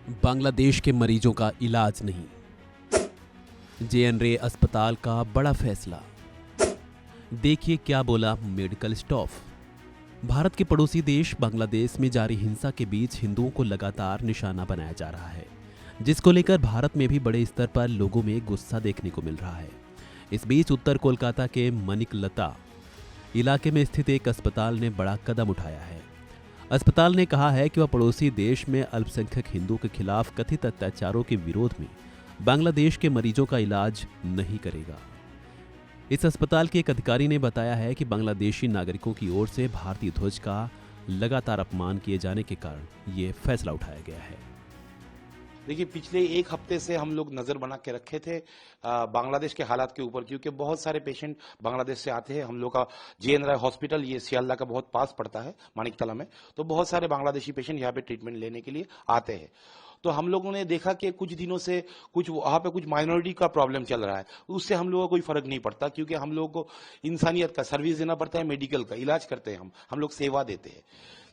बांग्लादेश के मरीजों का इलाज नहीं। जेएन रे अस्पताल का बड़ा फैसला। देखिए क्या बोला मेडिकल स्टाफ। भारत के पड़ोसी देश बांग्लादेश में जारी हिंसा के बीच हिंदुओं को लगातार निशाना बनाया जा रहा है, जिसको लेकर भारत में भी बड़े स्तर पर लोगों में गुस्सा देखने को मिल रहा है। इस बीच उत्तर कोलकाता के मनिकलता इलाके में स्थित एक अस्पताल ने बड़ा कदम उठाया है। अस्पताल ने कहा है कि वह पड़ोसी देश में अल्पसंख्यक हिंदुओं के खिलाफ कथित अत्याचारों के विरोध में बांग्लादेश के मरीजों का इलाज नहीं करेगा। इस अस्पताल के एक अधिकारी ने बताया है कि बांग्लादेशी नागरिकों की ओर से भारतीय ध्वज का लगातार अपमान किए जाने के कारण ये फैसला उठाया गया है। देखिए, पिछले एक हफ्ते से हम लोग नजर बना के रखे थे बांग्लादेश के हालात के ऊपर, क्योंकि बहुत सारे पेशेंट बांग्लादेश से आते हैं। हम लोग का जेएन राय हॉस्पिटल ये सियालदा का बहुत पास पड़ता है, मानिकतला में, तो बहुत सारे बांग्लादेशी पेशेंट यहाँ पे ट्रीटमेंट लेने के लिए आते हैं। तो हम लोगों ने देखा कि कुछ दिनों से कुछ वहां पे कुछ माइनॉरिटी का प्रॉब्लम चल रहा है। उससे हम लोगों को कोई फर्क नहीं पड़ता, क्योंकि हम लोगों को इंसानियत का सर्विस देना पड़ता है, मेडिकल का इलाज करते हैं, हम लोग सेवा देते हैं।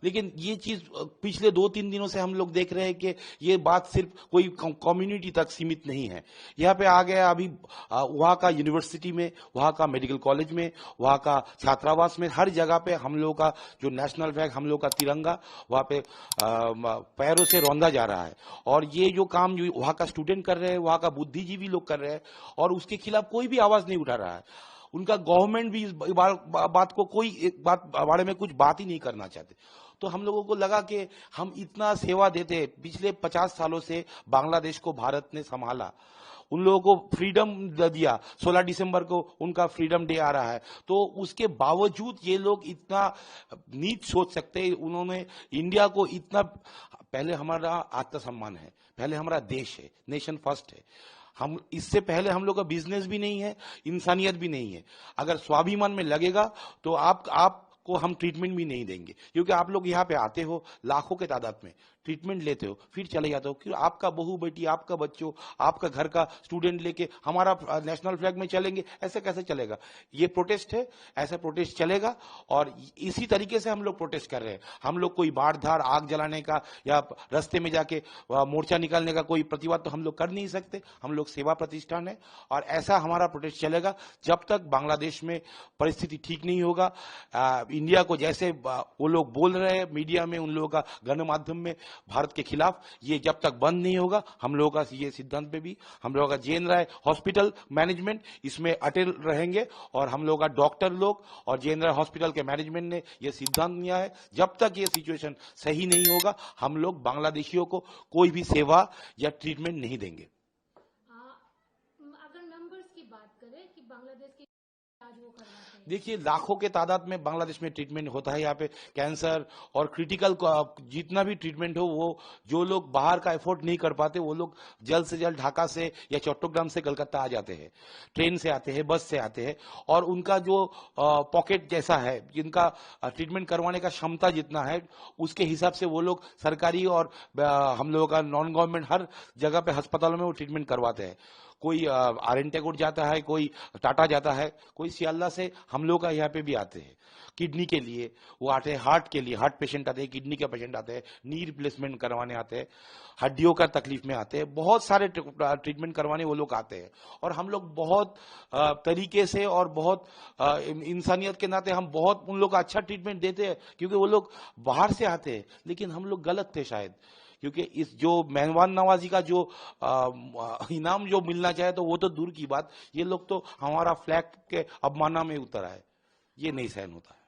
लेकिन ये चीज पिछले 2-3 दिनों से हम लोग देख रहे हैं कि ये बात सिर्फ कोई कम्युनिटी तक सीमित नहीं है। यहाँ पे आ गया अभी वहाँ का यूनिवर्सिटी में, वहाँ का मेडिकल कॉलेज में, वहाँ का छात्रावास में, हर जगह पे हम लोग का जो नेशनल फ्लैग, हम लोग का तिरंगा वहाँ पे पैरों से रौंदा जा रहा है। और ये जो काम जो वहाँ का स्टूडेंट कर रहे हैं, वहाँ का बुद्धिजीवी लोग कर रहे हैं, और उसके खिलाफ कोई भी आवाज नहीं उठा रहा है। उनका गवर्नमेंट भी इस बात को कोई एक बात बारे में कुछ बात ही नहीं करना चाहते। तो हम लोगों को लगा कि हम इतना सेवा देते हैं, पिछले 50 सालों से बांग्लादेश को भारत ने संभाला, उन लोगों को फ्रीडम दिया। 16 दिसंबर को उनका फ्रीडम डे आ रहा है, तो उसके बावजूद ये लोग इतना नीच सोच सकते हैं। उन्होंने इंडिया को इतना, पहले हमारा आत्मसम्मान है, पहले हमारा देश है, नेशन फर्स्ट है। हम इससे पहले हम लोग का बिजनेस भी नहीं है, इंसानियत भी नहीं है। अगर स्वाभिमान में लगेगा तो आप को हम ट्रीटमेंट भी नहीं देंगे, क्योंकि आप लोग यहाँ पे आते हो लाखों के तादाद में, ट्रीटमेंट लेते हो, फिर चले जाते हो। क्यों आपका बहू बेटी, आपका बच्चों, आपका घर का स्टूडेंट लेके हमारा नेशनल फ्लैग में चलेंगे? ऐसे कैसे चलेगा? ये प्रोटेस्ट है, ऐसा प्रोटेस्ट चलेगा। और इसी तरीके से हम लोग प्रोटेस्ट कर रहे हैं। हम लोग कोई बाढ़ धार आग जलाने का या रास्ते में जाके मोर्चा निकालने का कोई प्रतिवाद तो हम लोग कर नहीं सकते। हम लोग सेवा प्रतिष्ठान है, और ऐसा हमारा प्रोटेस्ट चलेगा जब तक बांग्लादेश में परिस्थिति ठीक नहीं होगा। इंडिया को जैसे वो लोग बोल रहे हैं मीडिया में, उन लोगों का गणमाध्यम में भारत के खिलाफ, ये जब तक बंद नहीं होगा, हम लोगों का ये सिद्धांत पे भी हम लोगों का जेएन राय हॉस्पिटल मैनेजमेंट इसमें अटल रहेंगे। और हम लोगों का डॉक्टर लोग और जेएन राय हॉस्पिटल के मैनेजमेंट ने ये सिद्धांत लिया है, जब तक ये सिचुएशन सही नहीं होगा, हम लोग बांग्लादेशियों को कोई भी सेवा या ट्रीटमेंट नहीं देंगे। अगर नंबर्स की बात करें कि बांग्लादेश के इलाज वो करवाते हैं, देखिए, लाखों के तादाद में बांग्लादेश में ट्रीटमेंट होता है। यहाँ पे कैंसर और क्रिटिकल जितना भी ट्रीटमेंट हो, वो जो लोग बाहर का एफोर्ड नहीं कर पाते, वो लोग जल्द से जल्द ढाका से या चट्टग्राम से कलकत्ता आ जाते हैं, ट्रेन से आते हैं, बस से आते हैं। और उनका जो पॉकेट जैसा है, जिनका ट्रीटमेंट करवाने का क्षमता जितना है, उसके हिसाब से वो लोग सरकारी और हम लोगों का नॉन गवर्नमेंट हर जगह पे अस्पतालों में वो ट्रीटमेंट करवाते हैं। कोई आरएन जाता है, कोई टाटा जाता है, कोई सियालदा से हम लोग का यहाँ पे भी आते हैं किडनी के लिए, वो आते हैं हार्ट के लिए, हार्ट पेशेंट आते हैं, किडनी के पेशेंट आते हैं, नी रिप्लेसमेंट करवाने आते हैं, हड्डियों का तकलीफ में आते हैं, बहुत सारे ट्रीटमेंट करवाने वो लोग आते हैं। और हम लोग बहुत तरीके से और बहुत इंसानियत के नाते हम बहुत उन लोग का अच्छा ट्रीटमेंट देते हैं, क्योंकि वो लोग बाहर से आते हैं। लेकिन हम लोग गलत थे शायद, क्योंकि इस जो मेहमान नवाजी का जो इनाम जो मिलना चाहे, तो वो तो दूर की बात, ये लोग तो हमारा फ्लैग के अवमानना में उतर आए, ये नहीं सहन होता है।